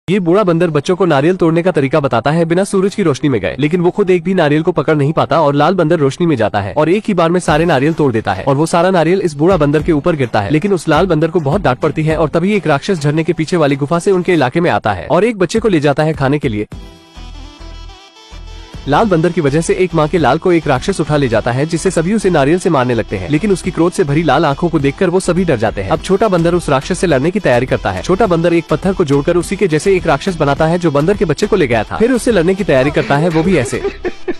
ये बूढ़ा बंदर बच्चों को नारियल तोड़ने का तरीका बताता है बिना सूरज की रोशनी में गए, लेकिन वो खुद एक भी नारियल को पकड़ नहीं पाता और लाल बंदर रोशनी में जाता है और एक ही बार में सारे नारियल तोड़ देता है और वो सारा नारियल इस बूढ़ा बंदर के ऊपर गिरता है। लेकिन उस लाल बंदर को बहुत डांट पड़ती है और तभी एक राक्षस झरने के पीछे वाली गुफा से उनके इलाके में आता है और एक बच्चे को ले जाता है खाने के लिए। लाल बंदर की वजह से एक माँ के लाल को एक राक्षस उठा ले जाता है, जिससे सभी उसे नारियल से मारने लगते हैं। लेकिन उसकी क्रोध से भरी लाल आंखों को देखकर वो सभी डर जाते हैं। अब छोटा बंदर उस राक्षस से लड़ने की तैयारी करता है। छोटा बंदर एक पत्थर को जोड़कर उसी के जैसे एक राक्षस बनाता है जो बंदर के बच्चे को ले गया था। फिर उससे लड़ने की तैयारी करता है, वो भी ऐसे।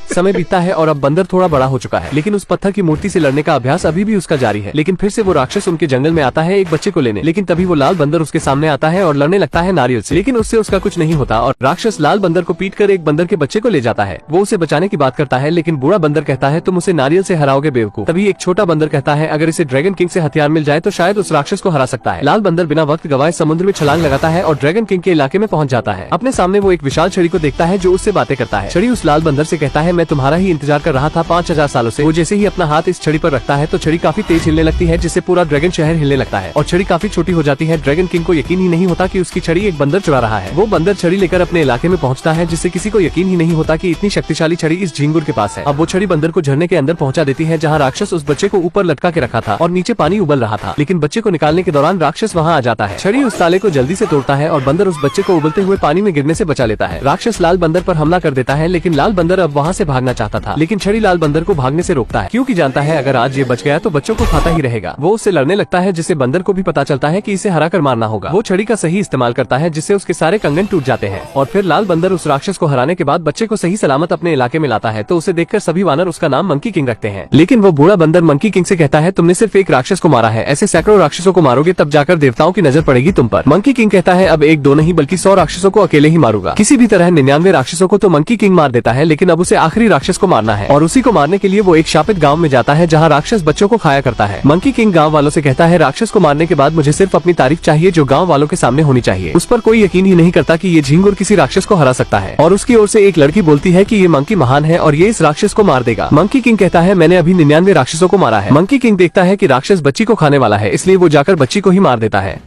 समय बीतता है और अब बंदर थोड़ा बड़ा हो चुका है, लेकिन उस पत्थर की मूर्ति से लड़ने का अभ्यास अभी भी उसका जारी है। लेकिन फिर से वो राक्षस उनके जंगल में आता है एक बच्चे को लेने, लेकिन तभी वो लाल बंदर उसके सामने आता है और लड़ने लगता है नारियल से। लेकिन उससे उसका कुछ नहीं होता और राक्षस लाल बंदर को पीटकर एक बंदर के बच्चे को ले जाता है। वो उसे बचाने की बात करता है, लेकिन बूढ़ा बंदर कहता है तुम उसे नारियल से हराओगे बेवकूफ। तभी एक छोटा बंदर कहता है अगर इसे ड्रैगन किंग से हथियार मिल जाए तो शायद उस राक्षस को हरा सकता है। लाल बंदर बिना वक्त गवाए समुद्र में छलांग लगाता है और ड्रैगन किंग के इलाके में पहुंच जाता है। अपने सामने वो एक विशाल छड़ी को देखता है जो उससे बातें करता है। छड़ी उस लाल बंदर से कहता है मैं तुम्हारा ही इंतजार कर रहा था 5000 सालों से। वो जैसे ही अपना हाथ इस छड़ी पर रखता है तो छड़ी काफी तेज हिलने लगती है, जिससे पूरा ड्रैगन शहर हिलने लगता है और छड़ी काफी छोटी हो जाती है। ड्रैगन किंग को यकीन ही नहीं होता कि उसकी छड़ी एक बंदर चुरा रहा है। वो बंदर छड़ी लेकर अपने इलाके में पहुंचता है, जिससे किसी को यकीन ही नहीं होता कि इतनी शक्तिशाली छड़ी इस झींगुर के पास है। अब वो छड़ी बंदर को झरने के अंदर पहुंचा देती है, जहाँ राक्षस उस बच्चे को ऊपर लटका के रखा था और नीचे पानी उबल रहा था। लेकिन बच्चे को निकालने के दौरान राक्षस वहाँ आ जाता है। छड़ी उस ताले को जल्दी से तोड़ता है और बंदर उस बच्चे को उबलते हुए पानी में गिरने से बचा लेता है। राक्षस लाल बंदर पर हमला कर देता है, लेकिन लाल बंदर अब वहाँ से भागना चाहता था, लेकिन छड़ी लाल बंदर को भागने से रोकता है, क्योंकि जानता है अगर आज ये बच गया तो बच्चों को खाता ही रहेगा। वो उससे लड़ने लगता है, जिससे बंदर को भी पता चलता है कि इसे हरा कर मारना होगा। वो छड़ी का सही इस्तेमाल करता है, जिससे उसके सारे कंगन टूट जाते हैं और फिर लाल बंदर उस राक्षस को हराने के बाद बच्चे को सही सलामत अपने इलाके में लाता है। तो उसे देखकर सभी वानर उसका नाम मंकी किंग रखते हैं। लेकिन वो बूढ़ा बंदर मंकी किंग से कहता है तुमने सिर्फ एक राक्षस को मारा है, ऐसे सैकड़ों राक्षसों को मारोगे तब जाकर देवताओं की नजर पड़ेगी तुम पर। मंकी किंग कहता है अब एक दो नहीं बल्कि 100 राक्षसों को अकेले ही मारूंगा। किसी भी तरह 99 राक्षसों को तो मंकी किंग मार देता है, लेकिन अब उसे आखिरी राक्षस को मारना है और उसी को मारने के लिए वो एक शापित गाँव में जाता है, जहाँ राक्षस बच्चों को खाया करता है। मंकी किंग गाँव वालों से कहता है राक्षस को मारने के बाद मुझे सिर्फ अपनी तारीफ चाहिए जो गाँव वालों के सामने होनी चाहिए। उस पर कोई यकीन ही नहीं करता कि ये झींगुर किसी राक्षस को हरा सकता है और उसकी ओर से एक लड़की बोलती है कि ये मंकी महान है और ये इस राक्षस को मार देगा। मंकी किंग कहता है मैंने अभी 99 राक्षसों को मारा है। मंकी किंग देखता है कि राक्षस बच्ची को खाने वाला है, इसलिए वो जाकर बच्ची को ही मार देता है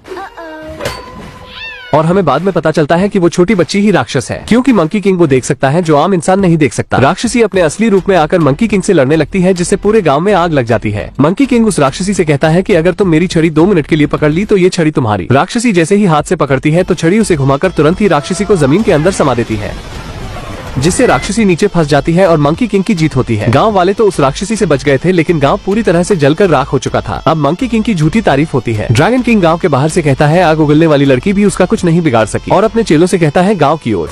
और हमें बाद में पता चलता है कि वो छोटी बच्ची ही राक्षस है, क्योंकि मंकी किंग वो देख सकता है जो आम इंसान नहीं देख सकता। राक्षसी अपने असली रूप में आकर मंकी किंग से लड़ने लगती है, जिससे पूरे गांव में आग लग जाती है। मंकी किंग उस राक्षसी से कहता है कि अगर तुम मेरी छड़ी 2 मिनट के लिए पकड़ ली तो ये छड़ी तुम्हारी। राक्षसी जैसे ही हाथ से पकड़ती है तो छड़ी उसे घुमाकर तुरंत ही राक्षसी को जमीन के अंदर समा देती है, जिससे राक्षसी नीचे फंस जाती है और मंकी किंग की जीत होती है। गांव वाले तो उस राक्षसी से बच गए थे, लेकिन गांव पूरी तरह से जलकर राख हो चुका था। अब मंकी किंग की झूठी तारीफ होती है। ड्रैगन किंग गांव के बाहर से कहता है आग उगलने वाली लड़की भी उसका कुछ नहीं बिगाड़ सकी और अपने चेलों से कहता है गाँव की ओर।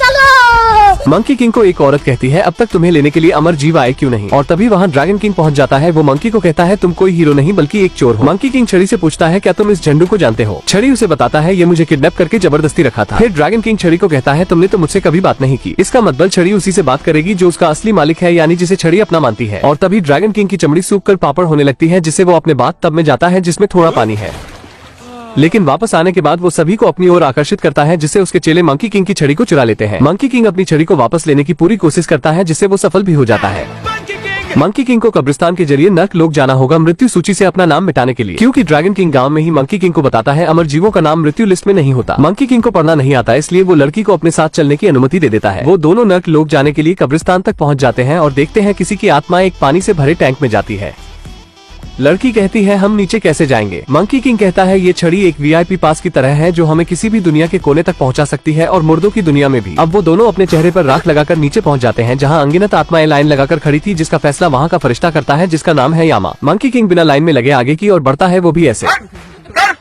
मंकी किंग को एक औरत कहती है अब तक तुम्हें लेने के लिए अमर जीव आए क्यों नहीं, और तभी वहाँ ड्रैगन किंग पहुँच जाता है। वो मंकी को कहता है तुम कोई हीरो नहीं बल्कि एक चोर हो। मंकी किंग छड़ी से पूछता है क्या तुम इस झंडू को जानते हो। छड़ी उसे बताता है ये मुझे किडनैप करके जबरदस्ती रखा था। फिर ड्रैगन किंग छड़ी को कहता है तुमने तो मुझसे कभी बात नहीं की। इसका मतलब छड़ी उसी से बात करेगी जो उसका असली मालिक है, यानी जिसे छड़ी अपना मानती है। और तभी ड्रैगन किंग की चमड़ी सूख कर पापड़ होने लगती है, जिससे वो अपने बाथ टब में जाता है जिसमें थोड़ा पानी है। लेकिन वापस आने के बाद वो सभी को अपनी ओर आकर्षित करता है, जिससे उसके चेले मंकी किंग की छड़ी को चुरा लेते हैं। मंकी किंग अपनी छड़ी को वापस लेने की पूरी कोशिश करता है, जिससे वो सफल भी हो जाता है। मंकी किंग को कब्रिस्तान के जरिए नर्क लोक जाना होगा मृत्यु सूची से अपना नाम मिटाने के लिए, क्योंकि ड्रैगन किंग गांव में ही मंकी किंग को बताता है अमर जीवों का नाम मृत्यु लिस्ट में नहीं होता। मंकी किंग को पढ़ना नहीं आता, इसलिए वो लड़की को अपने साथ चलने की अनुमति दे देता है। वो दोनों नर्क लोक जाने के लिए कब्रिस्तान तक पहुँच जाते हैं और देखते हैं किसी की आत्मा एक पानी से भरे टैंक में जाती है। लड़की कहती है हम नीचे कैसे जाएंगे। मंकी किंग कहता है ये छड़ी एक VIP पास की तरह है जो हमें किसी भी दुनिया के कोने तक पहुंचा सकती है और मुर्दों की दुनिया में भी। अब वो दोनों अपने चेहरे पर राख लगाकर नीचे पहुंच जाते हैं, जहां अनगिनत आत्माएं लाइन लगाकर खड़ी थी, जिसका फैसला वहां का फरिश्ता करता है जिसका नाम है यामा। मंकी किंग बिना लाइन में लगे आगे की ओर बढ़ता है, वो भी ऐसे।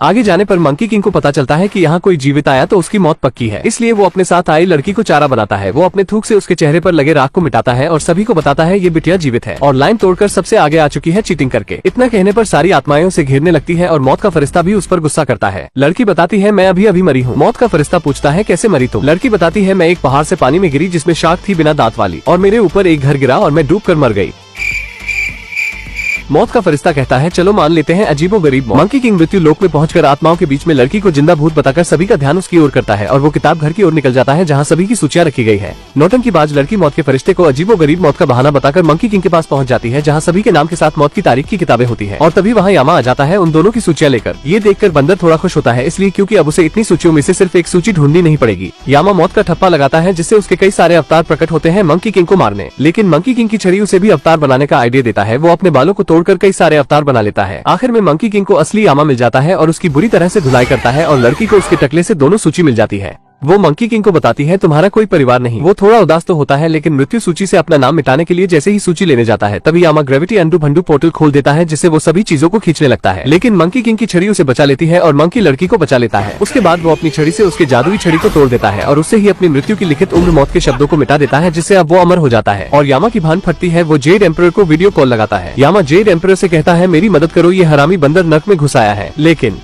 आगे जाने पर मंकी किंग को पता चलता है कि यहाँ कोई जीवित आया तो उसकी मौत पक्की है, इसलिए वो अपने साथ आई लड़की को चारा बनाता है। वो अपने थूक से उसके चेहरे पर लगे राख को मिटाता है और सभी को बताता है ये बिटिया जीवित है और लाइन तोड़कर सबसे आगे आ चुकी है चीटिंग करके। इतना कहने पर सारी आत्माएं उसे घेरने लगती है और मौत का फरिश्ता भी उस पर गुस्सा करता है। लड़की बताती है मैं अभी मरी हूँ। मौत का फरिश्ता पूछता है कैसे मरी तुम। लड़की बताती है मैं एक पहाड़ से पानी में गिरी जिसमें शार्क थी बिना दांत वाली, और मेरे ऊपर एक घर गिरा और मैं डूब कर मर गई। मौत का फरिश्ता कहता है चलो मान लेते हैं अजीबोगरीब मौत। मंकी किंग मृत्यु लोक में पहुंचकर आत्माओं के बीच में लड़की को जिंदा भूत बताकर सभी का ध्यान उसकी ओर करता है और वो किताब घर की ओर निकल जाता है जहाँ सभी की सूचियां रखी गई है। नौटंकीबाज लड़की मौत के फरिश्ते को अजीबोगरीब मौत का बहाना बताकर मंकी किंग के पास पहुंच जाती है जहाँ सभी के नाम के साथ मौत की तारीख की किताबें होती है और तभी वहाँ यामा आ जाता है उन दोनों की सूचियां लेकर। ये देखकर बंदर थोड़ा खुश होता है इसलिए क्योंकि अब उसे इतनी सूचियों में से सिर्फ एक सूची ढूंढनी नहीं पड़ेगी। यामा मौत का ठप्पा लगाता है जिससे उसके कई सारे अवतार प्रकट होते हैं मंकी किंग को मारने, लेकिन मंकी किंग की छड़ी उसे भी अवतार बनाने का आइडिया देता है। वो अपने बालों को तोड़कर कई सारे अवतार बना लेता है। आखिर में मंकी किंग को असली यामा मिल जाता है और उसकी बुरी तरह से धुलाई करता है और लड़की को उसके टकले से दोनों सूची मिल जाती है। वो मंकी किंग को बताती है तुम्हारा कोई परिवार नहीं। वो थोड़ा उदास तो होता है लेकिन मृत्यु सूची से अपना नाम मिटाने के लिए जैसे ही सूची लेने जाता है तभी यामा ग्रेविटी अंडू भंडू पोर्टल खोल देता है जिससे वो सभी चीजों को खींचने लगता है, लेकिन मंकी किंग की छड़ी उसे बचा लेती है और मंकी लड़की को बचा लेता है। उसके बाद वो अपनी छड़ी से उसके जादुई छड़ी को तोड़ देता है और उससे ही अपनी मृत्यु की लिखित उम्र मौत के शब्दों को मिटा देता है जिससे अब वो अमर हो जाता है। और यामा की भान फटती है। वो जेड एम्परर को वीडियो कॉल लगाता है। यामा जेड एम्परर से कहता है मेरी मदद करो, ये हरामी बंदर नर्क में घुस आया है। लेकिन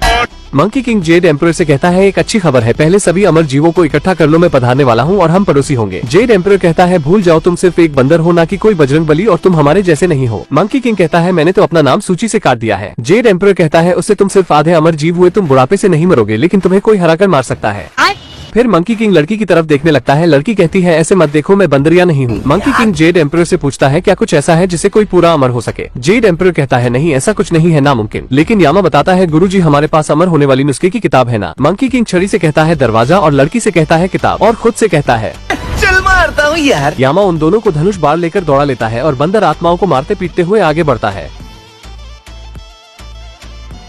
मंकी किंग जेड एम्परर से कहता है एक अच्छी खबर है, पहले सभी अमर जीवों को इकट्ठा कर लो, मैं पधारने वाला हूँ और हम पड़ोसी होंगे। जेड एम्परर कहता है भूल जाओ, तुम सिर्फ एक बंदर हो, ना कि कोई बजरंगबली, और तुम हमारे जैसे नहीं हो। मंकी किंग कहता है मैंने तो अपना नाम सूची से काट दिया है। जेड एम्परर कहता है उससे तुम सिर्फ आधे अमर जीव हुए, तुम बुढ़ापे से नहीं मरोगे, लेकिन तुम्हें कोई हराकर मार सकता है। फिर मंकी किंग लड़की की तरफ देखने लगता है। लड़की कहती है ऐसे मत देखो, मैं बंदरिया नहीं हूँ। मंकी किंग जेड एम्परर से पूछता है क्या कुछ ऐसा है जिससे कोई पूरा अमर हो सके। जेड एम्परर कहता है नहीं, ऐसा कुछ नहीं है, नामुमकिन। लेकिन यामा बताता है गुरुजी हमारे पास अमर होने वाली नुस्खे की किताब है ना। मंकी किंग छड़ी से कहता है दरवाजा और लड़की से कहता है किताब और खुद से कहता है चल मारता हूँ यार। यामा उन दोनों को धनुष बाढ़ लेकर दौड़ा लेता है और बंदर आत्माओं को मारते पीटते हुए आगे बढ़ता है।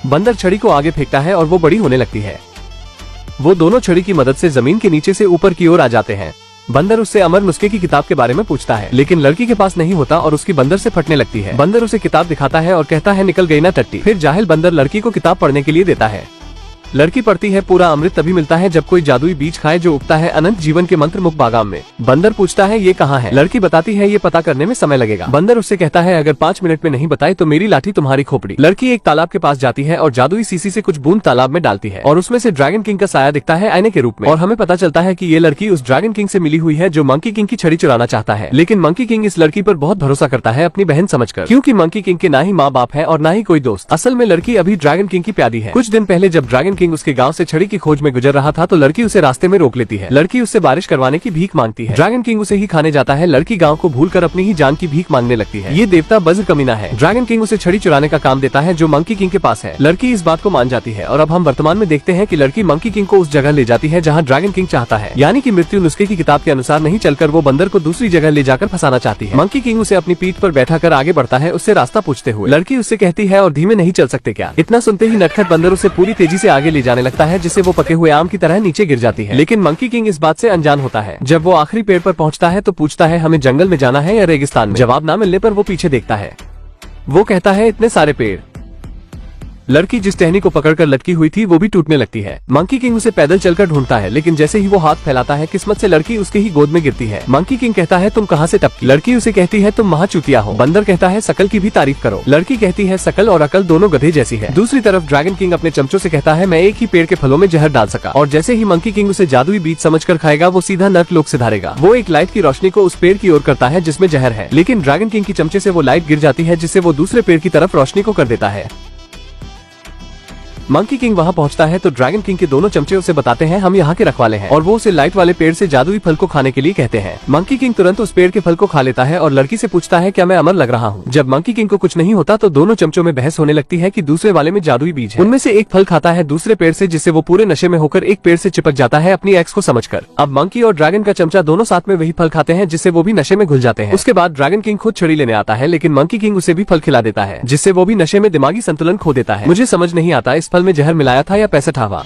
बंदर छड़ी को आगे फेंकता है और वो बड़ी होने लगती है। वो दोनों छड़ी की मदद से जमीन के नीचे से ऊपर की ओर आ जाते हैं। बंदर उससे अमर नुस्खे की किताब के बारे में पूछता है, लेकिन लड़की के पास नहीं होता और उसकी बंदर से फटने लगती है। बंदर उसे किताब दिखाता है और कहता है निकल गई ना टट्टी। फिर जाहिल बंदर लड़की को किताब पढ़ने के लिए देता है। लड़की पढ़ती है। पूरा अमृत तभी मिलता है जब कोई जादुई बीज खाए जो उगता है अनंत जीवन के मंत्र मुक्त बागान में। बंदर पूछता है ये कहाँ है। लड़की बताती है ये पता करने में समय लगेगा। बंदर उससे कहता है अगर 5 मिनट में नहीं बताए तो मेरी लाठी तुम्हारी खोपड़ी। लड़की एक तालाब के पास जाती है और जादुई सीसी से कुछ बूंद तालाब में डालती है और उसमें से ड्रैगन किंग का साया दिखता है आईने के रूप में। और हमें पता चलता है कि ये लड़की उस ड्रैगन किंग से मिली हुई है जो मंकी किंग की छड़ी चुराना चाहता है। लेकिन मंकी किंग इस लड़की पर बहुत भरोसा करता है अपनी बहन समझकर, क्योंकि मंकी किंग के ना ही माँ बाप है और ना ही कोई दोस्त। असल में लड़की अभी ड्रैगन किंग की प्यादी है। कुछ दिन पहले जब ड्रैगन किंग उसके गाँव से की खोज में गुजर रहा था तो लड़की उसे रास्ते में रोक लेती है। लड़की उससे बारिश करवाने की भीख मांगती है। ड्रैगन किंग उसे ही खाने जाता है। लड़की गांव को भूलकर अपनी ही जान की भीख मांगने लगती है। ये देवता बज्र कमीना है। ड्रैगन किंग उसे छड़ी चुराने का काम देता है जो मंकी किंग के पास है। लड़की इस बात को मान जाती है और अब हम वर्तमान में देखते हैं कि लड़की मंकी किंग को उस जगह ले जाती है जहाँ ड्रैगन किंग चाहता है, यानी कि मृत्यु नुस्खे की किताब के अनुसार नहीं चलकर वो बंदर को दूसरी जगह ले जाकर फंसाना चाहती है। मंकी किंग उसे अपनी पीठ पर बैठा कर आगे बढ़ता है उससे रास्ता पूछते हुए। लड़की उससे कहती है और धीमे नहीं चल सकते क्या। इतना सुनते ही नटखट बंदर उसे पूरी तेजी से आगे ले जाने लगता है जिससे वो पके हुए आम की तरह नीचे गिर जाती है। लेकिन मंकी किंग इस बात से अनजान होता है। जब वो आखिरी पेड़ पर पहुंचता है तो पूछता है हमें जंगल में जाना है या रेगिस्तान में। जवाब ना मिलने पर वो पीछे देखता है। वो कहता है इतने सारे पेड़। लड़की जिस टहनी को पकड़कर लटकी हुई थी वो भी टूटने लगती है। मंकी किंग उसे पैदल चलकर ढूंढता है, लेकिन जैसे ही वो हाथ फैलाता है किस्मत से लड़की उसके ही गोद में गिरती है। मंकी किंग कहता है तुम कहाँ से टपकी। लड़की उसे कहती है तुम महाचूतिया हो। बंदर कहता है शकल की भी तारीफ करो। लड़की कहती है शकल और अकल दोनों गधे जैसी है। दूसरी तरफ ड्रैगन किंग अपने चमचों से कहता है मैं एक ही पेड़ के फलों में जहर डाल सका, और जैसे ही मंकी किंग उसे जादुई बीज समझकर खाएगा वो सीधा नर्क लोक से धारेगा। वो एक लाइट की रोशनी को उस पेड़ की ओर करता है जिसमें जहर है, लेकिन ड्रैगन किंग की चमचे से वो लाइट गिर जाती है जिससे वो दूसरे पेड़ की तरफ रोशनी को कर देता है। मंकी किंग वहां पहुंचता है तो ड्रैगन किंग के दोनों चमचे उसे बताते हैं हम यहाँ के रखवाले हैं, और वो उसे लाइट वाले पेड़ से जादुई फल को खाने के लिए कहते हैं। मंकी किंग तुरंत उस पेड़ के फल को खा लेता है और लड़की से पूछता है क्या मैं अमर लग रहा हूँ। जब मंकी किंग को कुछ नहीं होता तो दोनों चमचों में बहस होने लगती है कि दूसरे वाले में जादुई बीज है। उनमें से एक फल खाता है दूसरे पेड़ से, जिससे वो पूरे नशे में होकर एक पेड़ से चिपक जाता है अपनी एक्स को समझकर। अब मंकी और ड्रैगन का चमचा दोनों साथ में वही फल खाते हैं जिससे वो भी नशे में घुल जाते हैं। उसके बाद ड्रैगन किंग खुद छड़ी लेने आता है, लेकिन मंकी किंग उसे भी फल खिला देता है जिससे वो भी नशे में दिमागी संतुलन खो देता है। मुझे समझ नहीं आता इस फल में जहर मिलाया था या पैसा ठावा।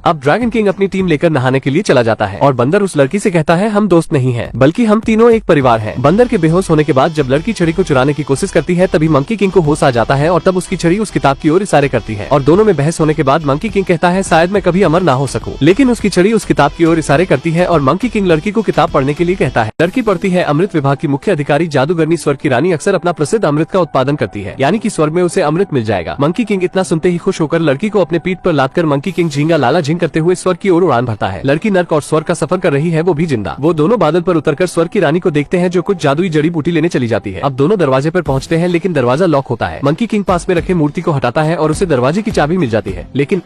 अब ड्रैगन किंग अपनी टीम लेकर नहाने के लिए चला जाता है और बंदर उस लड़की से कहता है हम दोस्त नहीं हैं, बल्कि हम तीनों एक परिवार हैं। बंदर के बेहोश होने के बाद जब लड़की छड़ी को चुराने की कोशिश करती है तभी मंकी किंग को होश आ जाता है और तब उसकी छड़ी उस किताब की ओर इशारे करती है, और दोनों में बहस होने के बाद मंकी किंग कहता है शायद मैं कभी अमर ना हो सकूं, लेकिन उसकी छड़ी उस किताब की ओर इशारे करती है और मंकी किंग लड़की को किताब पढ़ने के लिए कहता है। लड़की पढ़ती है अमृत विभाग की मुख्य अधिकारी जादूगरनी स्वर्ग की रानी अक्सर अपना प्रसिद्ध अमृत का उत्पादन करती है, यानी कि स्वर्ग में उसे अमृत मिल जाएगा। मंकी किंग इतना सुनते ही खुश होकर लड़की को अपने पीठ पर लादकर मंकी किंग झींगा लाला झिंग जंपिंग करते हुए स्वर्ग की ओर उड़ान भरता है। लड़की नर्क और स्वर्ग का सफर कर रही है, वो भी जिंदा। वो दोनों बादल पर उतरकर स्वर्ग की रानी को देखते हैं जो कुछ जादुई जड़ी बूटी लेने चली जाती है। अब दोनों दरवाजे पर पहुंचते हैं लेकिन दरवाजा लॉक होता है। मंकी किंग पास में रखे मूर्ति को हटाता है और उसे दरवाजे की चाबी मिल जाती है, लेकिन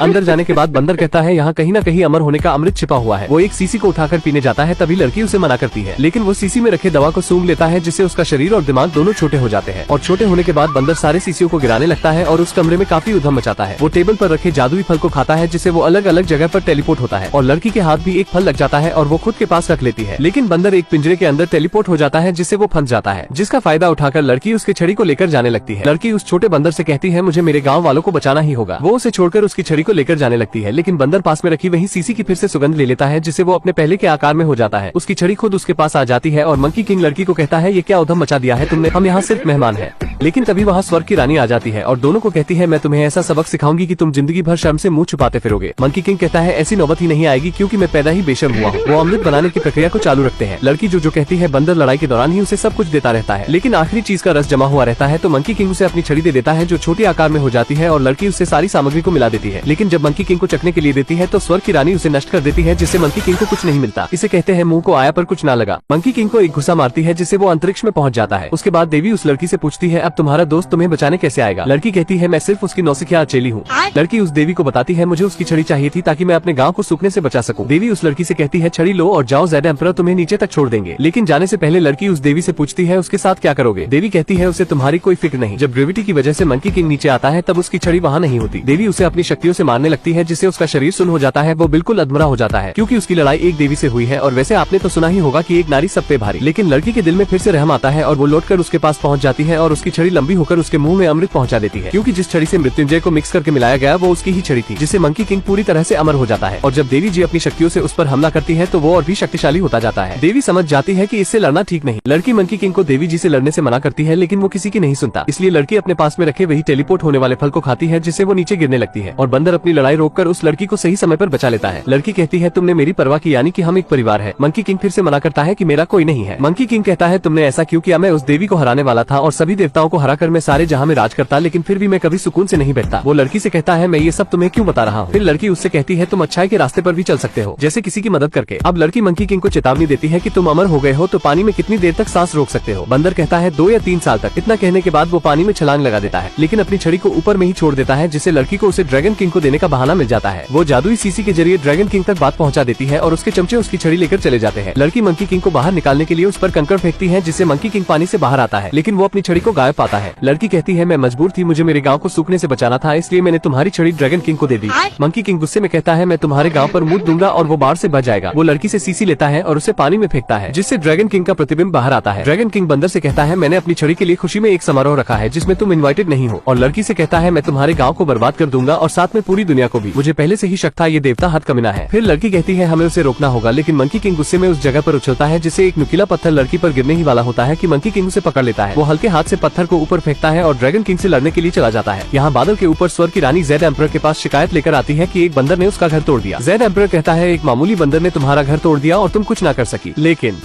अंदर जाने के बाद बंदर कहता है यहाँ कहीं न कहीं अमर होने का अमृत छिपा हुआ है। वो एक सीसी को उठाकर पीने जाता है, तभी लड़की उसे मना करती है, लेकिन वो सीसी में रखे दवा को सूंघ लेता है जिससे उसका शरीर और दिमाग दोनों छोटे हो जाते हैं। और छोटे होने के बाद बंदर सारे सीसियों को गिराने लगता है और उस कमरे में काफी उधम मचाता है। वो टेबल पर रखे जादुई फल को खाता है जिससे वो अलग अलग जगह पर टेलीपोर्ट होता है और लड़की के हाथ भी एक फल लग जाता है और वो खुद के पास रख लेती है, लेकिन बंदर एक पिंजरे के अंदर टेलीपोर्ट हो जाता है जिससे वो फंस जाता है, जिसका फायदा उठाकर लड़की उसकी छड़ी को लेकर जाने लगती है। लड़की उस छोटे बंदर से कहती है मुझे मेरे गाँव वालों को बचाना ही होगा। वो उसे छोड़कर उसकी छड़ी को लेकर जाने लगती है, लेकिन बंदर पास में रखी वही सीसी की फिर से सुगंध ले लेता है जिससे वो अपने पहले के आकार में हो जाता है। उसकी छड़ी खुद उसके पास आ जाती है और मंकी किंग लड़की को कहता है ये क्या उधम मचा दिया है तुमने, हम यहाँ सिर्फ मेहमान हैं। लेकिन तभी वहाँ स्वर्ग की रानी आ जाती है और दोनों को कहती है मैं तुम्हें ऐसा सबक सिखाऊंगी कि तुम जिंदगी भर शर्म से मुंह छुपाते फिरोगे। मंकी किंग कहता है ऐसी नौबत ही नहीं आएगी क्योंकि मैं पैदा ही बेशर्म हुआ हूँ। वो अमृत बनाने की प्रक्रिया को चालू रखते हैं। लड़की जो कहती है बंदर लड़ाई के दौरान ही उसे सब कुछ देता रहता है, लेकिन आखिरी चीज का रस जमा हुआ रहता है, तो मंकी किंग उसे अपनी छड़ी दे देता है जो छोटे आकार में हो जाती है और लड़की उससे सारी सामग्री को मिला देती है। लेकिन जब मंकी किंग को चखने के लिए देती है तो स्वर्ग की रानी उसे नष्ट कर देती है जिससे मंकी किंग को कुछ नहीं मिलता। इसे कहते हैं मुंह को आया पर कुछ ना लगा। मंकी किंग को एक घुसा मारती है जिससे वो अंतरिक्ष में पहुंच जाता है। उसके बाद देवी उस लड़की से पूछती है अब तुम्हारा दोस्त तुम्हें बचाने कैसे आएगा। लड़की कहती है मैं सिर्फ उसकी नौसिखिया अचेली हूँ। लड़की उस देवी को बताती है मुझे उसकी छड़ी चाहिए थी ताकि मैं अपने गाँव को सूखने से बचा सकूं। देवी उस लड़की से कहती है छड़ी लो और जाओ, ज़ेड एम्परर तुम्हें नीचे तक छोड़ देंगे। लेकिन जाने से पहले लड़की उस देवी से पूछती है उसके साथ क्या करोगे। देवी कहती है उसे तुम्हारी कोई फिक्र नहीं। जब ग्रेविटी की वजह से मंकी किंग नीचे आता है तब उसकी छड़ी वहाँ नहीं होती। देवी उसे अपनी शक्तियों से मारने लगती है जिससे उसका शरीर सुन्न हो जाता है। वो बिल्कुल अधमरा हो जाता है क्योंकि उसकी लड़ाई एक देवी से हुई है और वैसे आपने तो सुना ही होगा कि एक नारी सब पे भारी। लेकिन लड़की के दिल में फिर से रहम आता है और वो लौटकर उसके पास पहुंच जाती है और उसकी छड़ी लंबी होकर उसके मुंह में अमृत पहुंचा देती है, क्योंकि जिस छड़ी से मृत्युंजय को मिक्स करके मिलाया गया वो उसकी ही छड़ी थी, जिससे मंकी किंग पूरी तरह से अमर हो जाता है। और जब देवी जी अपनी शक्तियों से उस पर हमला करती है तो वो और भी शक्तिशाली होता जाता है। देवी समझ जाती है कि इससे लड़ना ठीक नहीं। लड़की मंकी किंग को देवी जी से लड़ने से मना करती है, लेकिन वो किसी की नहीं सुनता। इसलिए लड़की अपने पास में रखे वही टेलीपोर्ट होने वाले फल को खाती है जिससे वो नीचे गिरने लगती है और बंदर अपनी लड़ाई रोककर उस लड़की को सही समय पर बचा लेता है। लड़की कहती है तुमने मेरी परवाह की, यानी कि हम एक परिवार है। मंकी किंग फिर से मना करता है कि मेरा कोई नहीं है। मंकी किंग कहता है तुमने ऐसा क्यों किया, मैं उस देवी को हराने वाला था और सभी देवताओं को हराकर मैं सारे जहां में राज करता, लेकिन फिर भी मैं कभी सुकून से नहीं बैठता। वो लड़की से कहता है मैं ये सब तुम्हें क्यों बता रहा हूँ। फिर लड़की उससे कहती है तुम अच्छाई के रास्ते पर भी चल सकते हो, जैसे किसी की मदद करके। अब लड़की मंकी किंग को चेतावनी देती है कि तुम अमर हो गए हो तो पानी में कितनी देर तक सांस रोक सकते हो। बंदर कहता है 2 या 3 साल तक। इतना कहने के बाद वो पानी में छलांग लगा देता है, लेकिन अपनी छड़ी को ऊपर में ही छोड़ देता है जिससे लड़की को उसे ड्रैगन किंग को देने का बहाना मिल जाता है। वो जादुई सीसी के जरिए ड्रैगन किंग तक बात पहुंचा देती है और उसके चमचे उसकी छड़ी लेकर चले जाते हैं। लड़की मंकी किंग को बाहर निकालने के लिए उस पर कंकड़ फेंकती है जिससे मंकी किंग पानी से बाहर आता है, लेकिन वो अपनी छड़ी को गायब पाता है। लड़की कहती है मैं मजबूर थी, मुझे मेरे गाँव को सूखने से बचाना था, इसलिए मैंने तुम्हारी छड़ी ड्रैगन किंग को दे दी। मंकी किंग गुस्से में कहता है मैं तुम्हारे गाँव पर मुँह दूंगा और वो बाढ़ से बच जाएगा। वो लड़की से सीसी लेता है और उसे पानी में फेंकता है जिससे ड्रैगन किंग का प्रतिबिंब बाहर आता है। ड्रैगन किंग बंदर से कहता है मैंने अपनी छड़ी के लिए खुशी में एक समारोह रखा है जिसमें तुम इनवाइटेड नहीं हो। और लड़की से कहता है मैं तुम्हारे गाँव को बर्बाद कर दूंगा और साथ में पूरी दुनिया को भी। मुझे पहले से ही शक था ये देवता हद कमीना है। फिर लड़की कहती है हमें उसे रोकना होगा, लेकिन मंकी किंग गुस्से में उस जगह पर उछलता है जिससे एक नुकीला पत्थर लड़की पर गिरने ही वाला होता है कि मंकी किंग उसे पकड़ लेता है। वो हल्के हाथ से पत्थर को ऊपर फेंकता है और ड्रैगन किंग से लड़ने के लिए चला जाता है। यहाँ बादल के ऊपर स्वर्ग की रानी ज़ेड एम्परर के पास शिकायत लेकर आती है कि एक बंदर ने उसका घर तोड़ दिया। ज़ेड एम्परर कहता है एक मामूली बंदर ने तुम्हारा घर तोड़ दिया और तुम कुछ ना कर सकी, लेकिन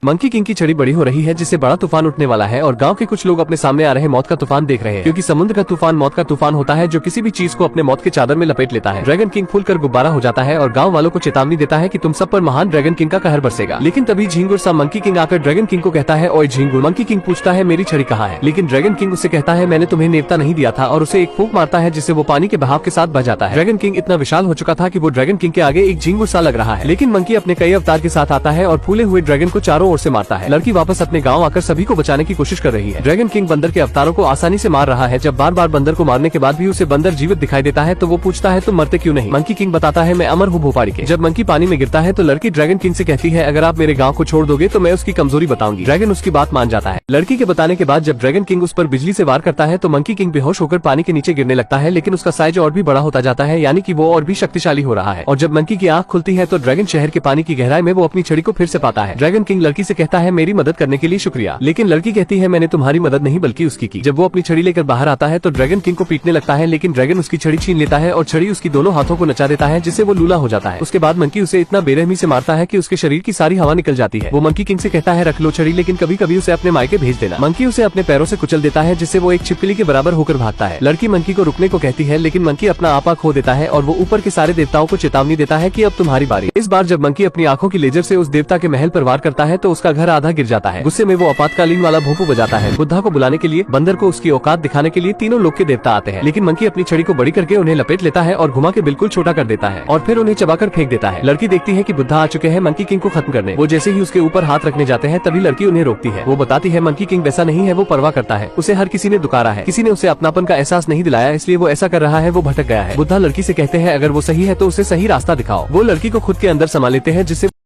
मंकी किंग की छड़ी बड़ी हो रही है जिससे बड़ा तूफान उठने वाला है और गांव के कुछ लोग अपने सामने आ रहे मौत का तूफान देख रहे हैं, क्योंकि समुद्र का तूफान मौत का तूफान होता है जो किसी भी चीज को अपने मौत के चादर में लपेट लेता है। ड्रैगन किंग फूलकर गुब्बारा हो जाता है और गांव वालों को चेतावनी देता है कि तुम सब पर महान ड्रैगन किंग का कहर बरसेगा। लेकिन तभी झिंगुर सा मंकी किंग आकर ड्रैगन किंग को कहता है ओए झिंगुर। मंकी किंग पूछता है मेरी छड़ी कहाँ है, लेकिन ड्रैगन किंग उससे कहता है मैंने तुम्हें नेवता नहीं दिया था और उसे एक फूंक मारता है जिससे वो पानी के बहाव के साथ बह जाता है। ड्रैगन किंग इतना विशाल हो चुका था कि वो ड्रैगन किंग के आगे एक झिंगुर सा लग रहा है, लेकिन मंकी अपने कई अवतार के साथ आता है और फूले हुए ड्रैगन को चारों ओर से मारता है। लड़की वापस अपने गाँव आकर सभी को बचाने की कोशिश कर रही है। ड्रैगन किंग बंदर के अवतारों को आसानी से मार रहा है। जब बार बार बंदर को मारने के बाद भी उसे बंदर जीवित दिखाई देता है तो वो पूछता है तुम मरते क्यों नहीं। मंकी किंग बताता है मैं अमर हूँ भोपाड़ी के। जब मंकी पानी में गिरता है तो लड़की ड्रैगन किंग से कहती है अगर आप मेरे गाँव को छोड़ दोगे तो मैं उसकी कमजोरी बताऊंगी। ड्रैगन उसकी बात मान जाता है। लड़की के बताने के बाद जब ड्रैगन किंग उस पर बिजली से वार करता है तो मंकी किंग बेहोश होकर पानी के नीचे गिरने लगता है, लेकिन उसका साइज और भी बड़ा होता जाता है, यानी कि वो और भी शक्तिशाली हो रहा है। और जब मंकी की आंख खुलती है तो ड्रैगन शहर के पानी की गहराई में वो अपनी छड़ी को फिर से पाता है। ड्रैगन किंग लड़की से कहता है मेरी मदद करने के लिए शुक्रिया, लेकिन लड़की कहती है मैंने तुम्हारी मदद नहीं बल्कि उसकी की। जब वो अपनी छड़ी लेकर बाहर आता है तो ड्रैगन किंग को पीटने लगता है, लेकिन ड्रैगन उसकी छड़ी छीन लेता है और छड़ी उसकी दोनों हाथों को नचा देता है, जिससे वो लूला हो जाता है। उसके बाद मंकी उसे इतना बेरहमी से मारता है कि उसके शरीर की सारी हवा निकल जाती है। वो मंकी किंग से कहता है रख लो छड़ी, लेकिन कभी कभी उसे अपने मायके भेज देना। मंकी उसे अपने पैरों से कुचल देता है, जिससे वो एक छिपकली के बराबर होकर भागता है। लड़की मंकी को रुकने को कहती है, लेकिन मंकी अपना आपा खो देता है और वो ऊपर के सारे देवताओं को चेतावनी देता है कि अब तुम्हारी बारी। इस बार जब मंकी अपनी आंखों की लेजर से उस देवता के महल पर वार करता है तो उसका घर आधा गिर जाता है। गुस्से में वो आपातकालीन वाला भोंपू बजाता है। बुद्धा को बुलाने के लिए, बंदर को उसकी औकात दिखाने के लिए तीनों लोग के देवता आते हैं, लेकिन मंकी अपनी छड़ी को बड़ी करके उन्हें लपेट लेता है और घुमा के बिल्कुल छोटा कर देता है और फिर उन्हें चबाकर फेंक देता है। लड़की देखती है कि बुद्धा आ चुके हैं मंकी किंग को खत्म करने। वो जैसे ही उसके ऊपर हाथ रखने जाते हैं तभी लड़की उन्हें रोकती है। वो बताती है मंकी किंग वैसा नहीं है, वो परवाह करता है, उसे हर किसी ने दुकारा है, किसी ने उसे अपनापन का एहसास नहीं दिलाया, इसलिए वो ऐसा कर रहा है, वो भटक गया है। बुद्धा लड़की से कहते हैं अगर वो सही है तो उसे सही रास्ता दिखाओ। वो लड़की को खुद के अंदर समा लेते हैं, जिससे